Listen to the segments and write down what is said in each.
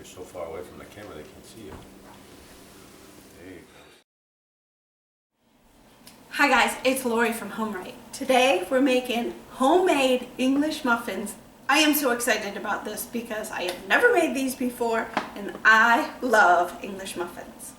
You're so far away from the camera they can't see you. There you go. Hi guys, it's Lori from Home Right. Today we're making homemade English muffins. I am so excited about this because I have never made these before and I love English muffins.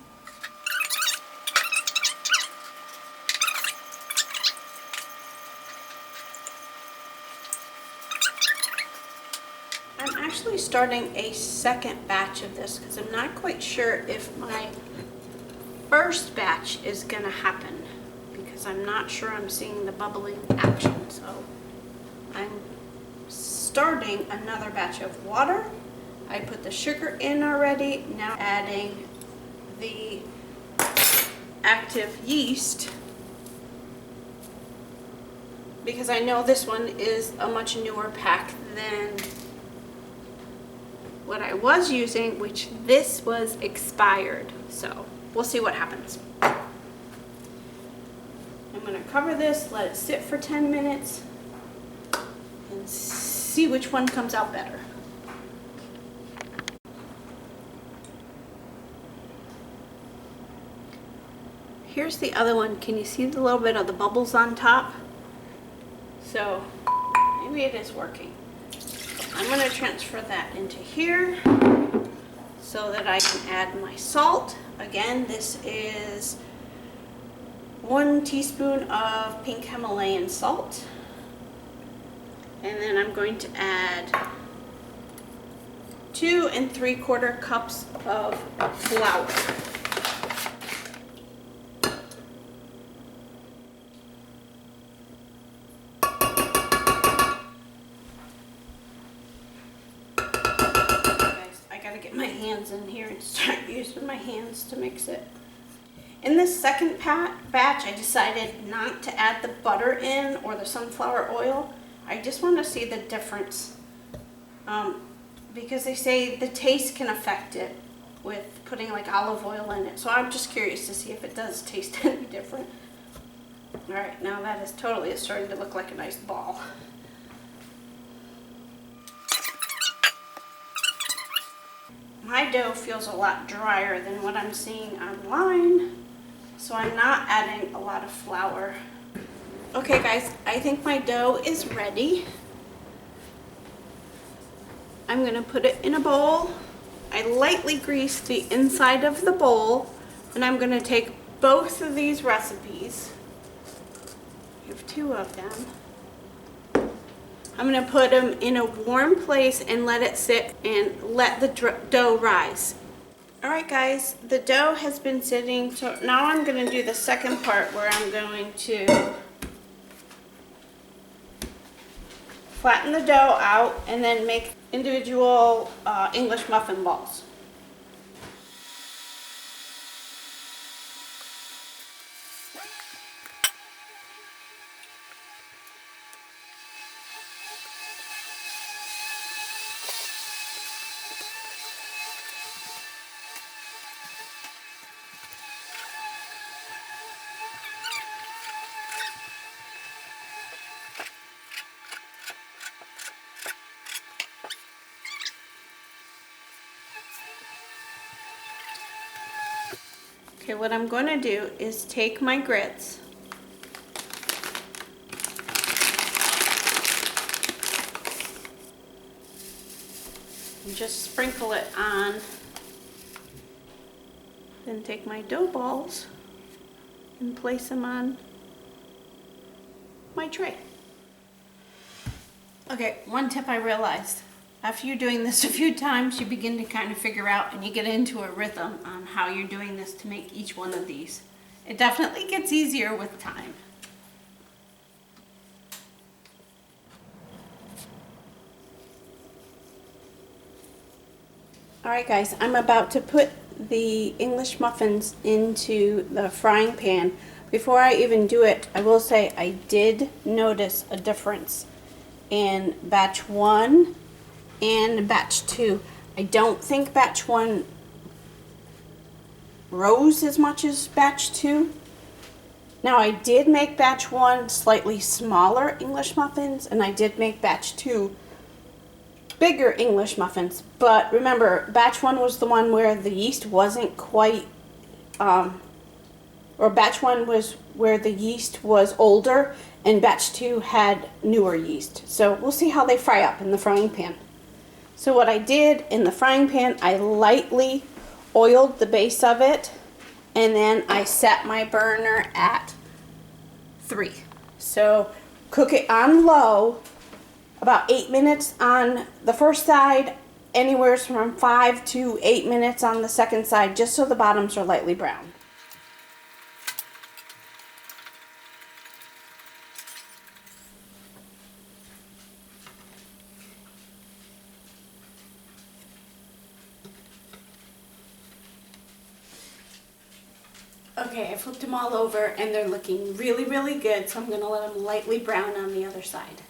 I'm actually starting a second batch of this because I'm not quite sure if my first batch is gonna happen because I'm not sure I'm seeing the bubbling action. So I'm starting another batch of water. I put the sugar in already. Now adding the active yeast because I know this one is a much newer pack than what I was using, which this was expired. So we'll see what happens. I'm gonna cover this, let it sit for 10 minutes and see which one comes out better. Here's the other one. Can you see the little bit of the bubbles on top? So maybe it is working. I'm going to transfer that into here so that I can add my salt. Again, this is 1 teaspoon of pink Himalayan salt. And then I'm going to add 2 3/4 cups of flour. In here and start using my hands to mix it. In this second batch, I decided not to add the butter in or the sunflower oil. I just want to see the difference because they say the taste can affect it with putting like olive oil in it. So I'm just curious to see if it does taste any different. All right, now that is totally starting to look like a nice ball. My dough feels a lot drier than what I'm seeing online, so I'm not adding a lot of flour. Okay guys, I think my dough is ready. I'm gonna put it in a bowl. I lightly grease the inside of the bowl, and I'm gonna take both of these recipes. I have 2 of them. I'm going to put them in a warm place and let it sit and let the dough rise. Alright guys, the dough has been sitting, so now I'm going to do the second part where I'm going to flatten the dough out and then make individual English muffin balls. Okay, what I'm going to do is take my grits and just sprinkle it on, then take my dough balls and place them on my tray. Okay, one tip I realized. After you're doing this a few times, you begin to kind of figure out and you get into a rhythm on how you're doing this to make each one of these. It definitely gets easier with time. Alright guys, I'm about to put the English muffins into the frying pan. Before I even do it, I will say I did notice a difference in batch 1 and batch 2. I don't think batch 1 rose as much as batch 2. Now I did make batch 1 slightly smaller English muffins, and I did make batch 2 bigger English muffins. But remember, batch 1 was the one where the yeast wasn't quite, or batch 1 was where the yeast was older, and batch 2 had newer yeast. So we'll see how they fry up in the frying pan. So what I did in the frying pan, I lightly oiled the base of it, and then I set my burner at 3. So cook it on low, about 8 minutes on the first side, anywhere from 5 to 8 minutes on the second side, just so the bottoms are lightly brown. Okay, I flipped them all over and they're looking really, really good, so I'm going to let them lightly brown on the other side.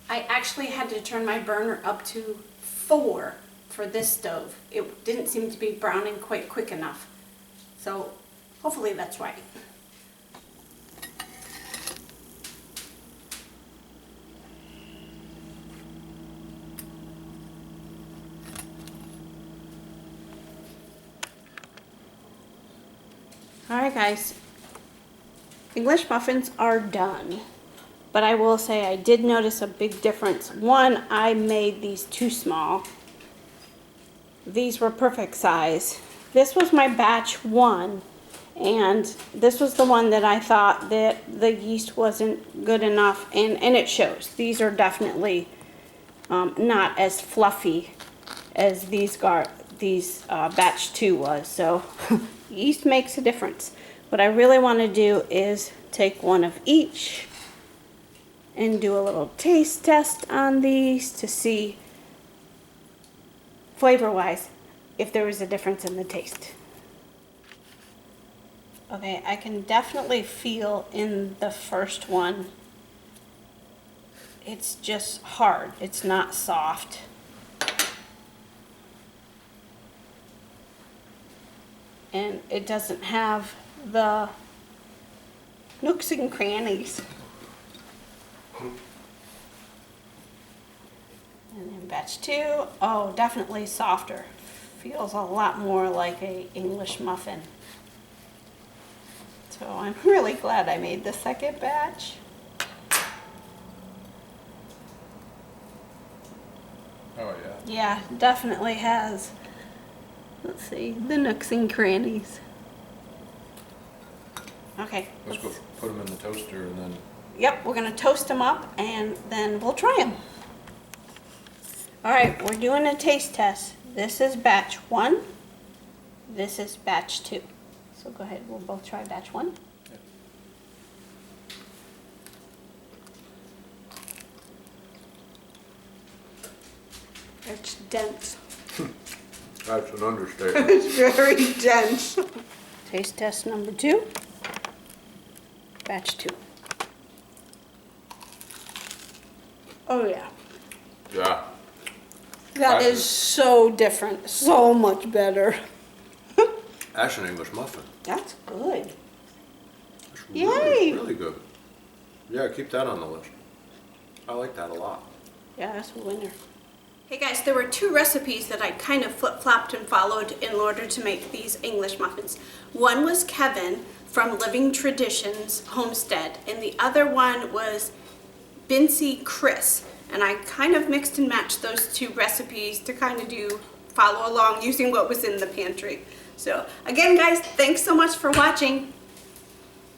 I actually had to turn my burner up to 4 for this stove. It didn't seem to be browning quite quick enough. So hopefully that's right. Alright guys, English muffins are done, but I will say I did notice a big difference. One, I made these too small. These were perfect size. This was my batch 1, and this was the one that I thought that the yeast wasn't good enough, and it shows. These are definitely not as fluffy as these batch 2 was, so yeast makes a difference. What I really want to do is take one of each and do a little taste test on these to see flavor-wise if there was a difference in the taste. Okay, I can definitely feel in the first one it's just hard. It's not soft. And it doesn't have the nooks and crannies. And then batch 2, oh, definitely softer. Feels a lot more like a English muffin. So I'm really glad I made the second batch. Oh, yeah. Yeah, definitely has. Let's see, the nooks and crannies. Okay. Let's go put them in the toaster and then... Yep, we're gonna toast them up and then we'll try them. All right, we're doing a taste test. This is batch 1. This is batch 2. So go ahead, we'll both try batch 1. It's dense. That's an understatement. It's very dense. Taste test number 2. Batch 2. Oh yeah. Yeah. That is so different. So much better. That's an English muffin. That's good. That's Yay! really, really good. Yeah, keep that on the list. I like that a lot. Yeah, that's a winner. Hey guys, there were 2 recipes that I kind of flip-flopped and followed in order to make these English muffins. One was Kevin from Living Traditions Homestead, and the other one was Bincy Chris. And I kind of mixed and matched those 2 recipes to kind of follow along using what was in the pantry. So again guys, thanks so much for watching.